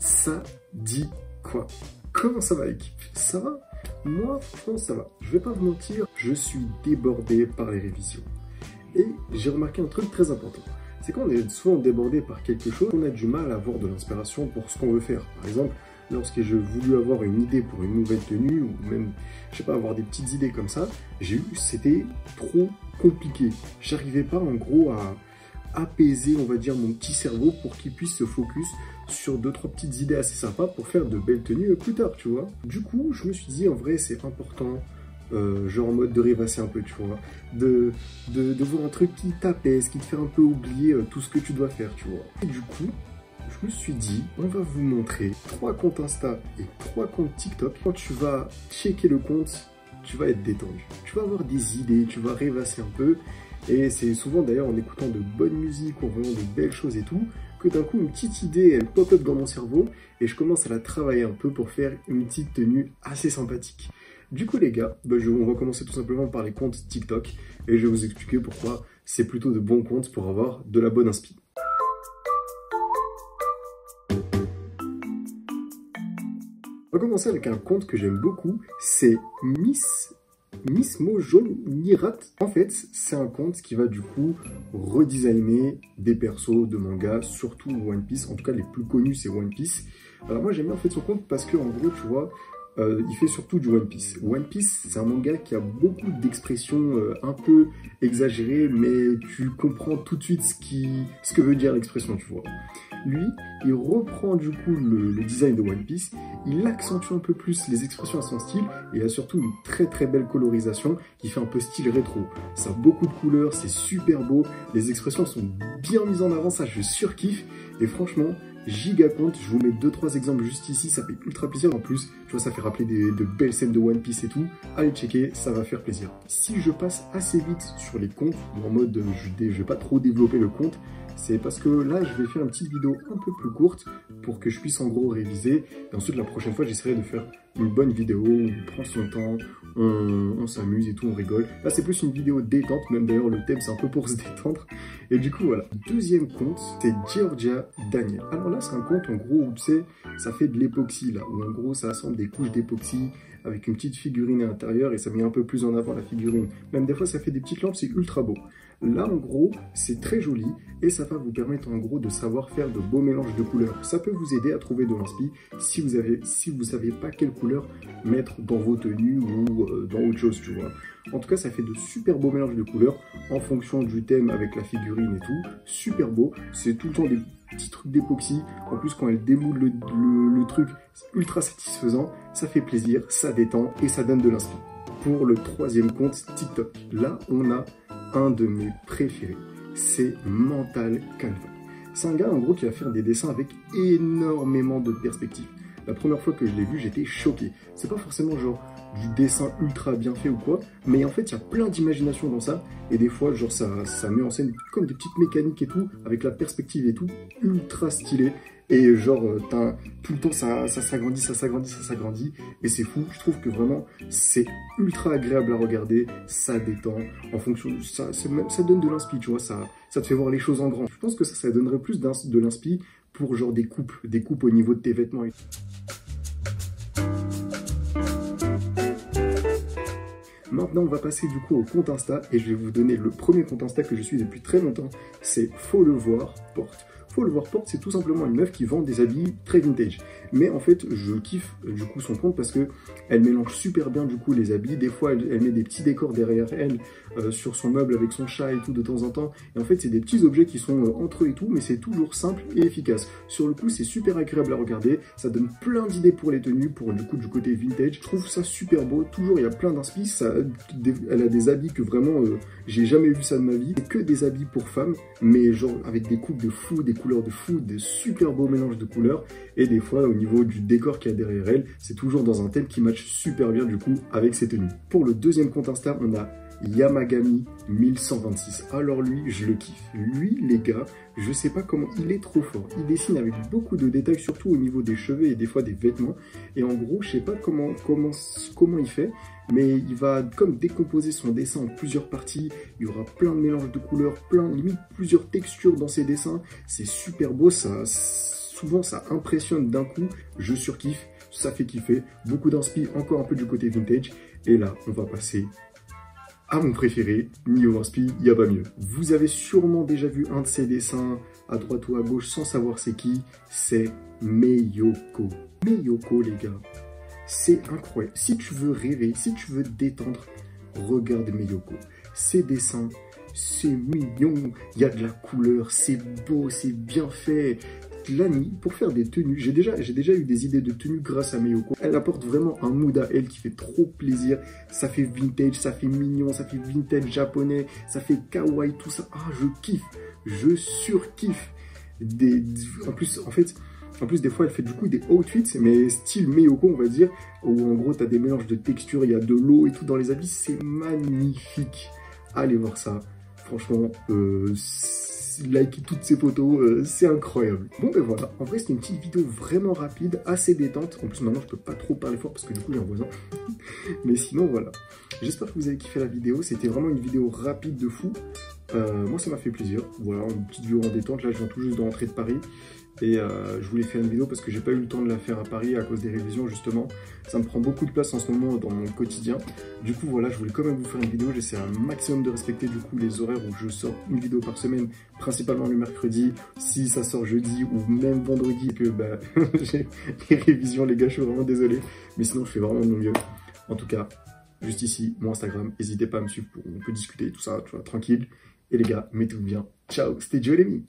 Ça dit quoi? Comment ça va l'équipe? Ça va? Moi, franchement, ça va. Je vais pas vous mentir, je suis débordé par les révisions. Et j'ai remarqué un truc très important. C'est qu'on est souvent débordé par quelque chose, on a du mal à avoir de l'inspiration pour ce qu'on veut faire. Par exemple, lorsque j'ai voulu avoir une idée pour une nouvelle tenue, ou même, je sais pas, avoir des petites idées comme ça, c'était trop compliqué. J'arrivais pas, en gros, à apaiser, on va dire, mon petit cerveau pour qu'il puisse se focus sur 2-3 petites idées assez sympas pour faire de belles tenues plus tard, tu vois. Du coup, je me suis dit, en vrai, c'est important, genre en mode de rêvasser un peu, tu vois, de voir un truc qui t'apaise, qui te fait un peu oublier tout ce que tu dois faire, tu vois. Et du coup, je me suis dit, on va vous montrer 3 comptes Insta et 3 comptes TikTok. Quand tu vas checker le compte, tu vas être détendu. Tu vas avoir des idées, tu vas rêvasser un peu. Et c'est souvent d'ailleurs en écoutant de bonne musique, en voyant de belles choses et tout, que d'un coup une petite idée, elle pop-up dans mon cerveau et je commence à la travailler un peu pour faire une petite tenue assez sympathique. Du coup les gars, on va commencer tout simplement par les comptes TikTok et je vais vous expliquer pourquoi c'est plutôt de bons comptes pour avoir de la bonne inspi. On va commencer avec un compte que j'aime beaucoup, c'est Miss Mo Jaune Nirat. En fait, c'est un compte qui va du coup redesigner des persos de manga, surtout One Piece. En tout cas, les plus connus, c'est One Piece. Alors moi, j'aime bien en fait son compte parce que en gros, tu vois, il fait surtout du One Piece. One Piece, c'est un manga qui a beaucoup d'expressions un peu exagérées, mais tu comprends tout de suite ce que veut dire l'expression, tu vois. Lui, il reprend du coup le design de One Piece, il accentue un peu plus les expressions à son style, et il a surtout une très très belle colorisation qui fait un peu style rétro. Ça a beaucoup de couleurs, c'est super beau, les expressions sont bien mises en avant, ça je surkiffe, et franchement, giga compte, je vous mets 2-3 exemples juste ici, ça fait ultra plaisir. En plus, tu vois, ça fait rappeler de belles scènes de One Piece et tout. Allez checker, ça va faire plaisir. Si je passe assez vite sur les comptes, en mode je vais pas trop développer le compte, c'est parce que là, je vais faire une petite vidéo un peu plus courte pour que je puisse en gros réviser. Et ensuite, la prochaine fois, j'essaierai de faire une bonne vidéo où on prend son temps, on s'amuse et tout, on rigole. Là, c'est plus une vidéo détente, même d'ailleurs, le thème, c'est un peu pour se détendre. Et du coup, voilà. Deuxième compte, c'est Georgia Daniel. Alors là, c'est un compte, en gros, où tu sais, ça fait de l'époxy, là, où en gros, ça assemble des couches d'époxy avec une petite figurine à l'intérieur et ça met un peu plus en avant la figurine. Même des fois, ça fait des petites lampes, c'est ultra beau. Là, en gros, c'est très joli et ça va vous permettre, en gros, de savoir faire de beaux mélanges de couleurs. Ça peut vous aider à trouver de l'inspi si vous savez pas quelle couleur mettre dans vos tenues ou dans autre chose, tu vois. En tout cas, ça fait de super beaux mélanges de couleurs en fonction du thème avec la figurine et tout. Super beau. C'est tout le temps des petits trucs d'époxy. En plus, quand elle démoule le truc, c'est ultra satisfaisant. Ça fait plaisir, ça détend et ça donne de l'inspi. Pour le troisième compte TikTok, là, on a un de mes préférés. C'est Mental Canva. C'est un gars, en gros, qui va faire des dessins avec énormément de perspectives. La première fois que je l'ai vu, j'étais choqué. C'est pas forcément genre du dessin ultra bien fait ou quoi, mais en fait, il y a plein d'imagination dans ça, et des fois, genre, ça met en scène comme des petites mécaniques et tout, avec la perspective et tout, ultra stylé, et genre, tout le temps, ça s'agrandit, ça s'agrandit, ça s'agrandit, et c'est fou. Je trouve que vraiment, c'est ultra agréable à regarder, ça détend, en fonction, ça donne de l'inspi, tu vois, ça te fait voir les choses en grand. Je pense que ça donnerait plus de l'inspi pour genre des coupes au niveau de tes vêtements. Maintenant, on va passer du coup au compte Insta et je vais vous donner le premier compte Insta que je suis depuis très longtemps. C'est Faut le voir porte. Faut le voir porte, c'est tout simplement une meuf qui vend des habits très vintage. Mais en fait, je kiffe du coup son compte parce que elle mélange super bien du coup les habits. Des fois, elle met des petits décors derrière elle sur son meuble avec son chat et tout de temps en temps. Et en fait, c'est des petits objets qui sont entre eux et tout, mais c'est toujours simple et efficace. Sur le coup, c'est super agréable à regarder. Ça donne plein d'idées pour les tenues, pour du coup du côté vintage. Je trouve ça super beau. Toujours, il y a plein d'inspi. Elle a des habits que vraiment, j'ai jamais vu ça de ma vie. C'est que des habits pour femmes, mais genre avec des coupes de fou, des couleurs de fou, des super beaux mélanges de couleurs. Et des fois, au niveau du décor qu'il y a derrière elle, c'est toujours dans un thème qui match super bien du coup avec ses tenues. Pour le deuxième compte Insta, on a Yamagami 1126. Alors lui, je le kiffe. Lui, les gars, je sais pas comment, il est trop fort. Il dessine avec beaucoup de détails, surtout au niveau des cheveux et des fois des vêtements. Et en gros, je sais pas comment il fait, mais il va comme décomposer son dessin en plusieurs parties. Il y aura plein de mélanges de couleurs, limite plusieurs textures dans ses dessins. C'est super beau, ça. souvent ça impressionne d'un coup, je surkiffe, ça fait kiffer, beaucoup d'inspi, encore un peu du côté vintage, et là on va passer à mon préféré, niveau inspi, il n'y a pas mieux. Vous avez sûrement déjà vu un de ses dessins, à droite ou à gauche, sans savoir c'est qui, c'est Meyoko. Meyoko les gars, c'est incroyable, si tu veux rêver, si tu veux te détendre, regarde Meyoko. Ses dessins, c'est mignon, il y a de la couleur, c'est beau, c'est bien fait. Lani, pour faire des tenues, j'ai déjà eu des idées de tenues grâce à Meyoko. Elle apporte vraiment un mood à elle qui fait trop plaisir. Ça fait vintage, ça fait mignon, ça fait vintage japonais, ça fait kawaii, tout ça. Ah, je kiffe, je surkiffe. En plus, des fois, elle fait du coup des outfits, mais style Meyoko, on va dire, où en gros, tu as des mélanges de textures, il y a de l'eau et tout dans les habits. C'est magnifique. Allez voir ça. Franchement, like toutes ces photos, c'est incroyable. Bon ben voilà, en vrai c'était une petite vidéo vraiment rapide, assez détente. En plus maintenant je peux pas trop parler fort parce que du coup il y a un voisin. Mais sinon voilà, j'espère que vous avez kiffé la vidéo, c'était vraiment une vidéo rapide de fou. Moi ça m'a fait plaisir, voilà, une petite vidéo en détente, là je viens tout juste de rentrer de Paris. Et je voulais faire une vidéo parce que j'ai pas eu le temps de la faire à Paris à cause des révisions justement. Ça me prend beaucoup de place en ce moment dans mon quotidien. Du coup voilà, je voulais quand même vous faire une vidéo. J'essaie un maximum de respecter du coup les horaires où je sors une vidéo par semaine, principalement le mercredi. Si ça sort jeudi ou même vendredi, que bah j'ai les révisions les gars, je suis vraiment désolé. Mais sinon je fais vraiment de mon mieux. En tout cas, juste ici, mon Instagram, n'hésitez pas à me suivre, on peut discuter tout ça, tu vois, tranquille. Et les gars, mettez-vous bien. Ciao, c'était Joe Lemi.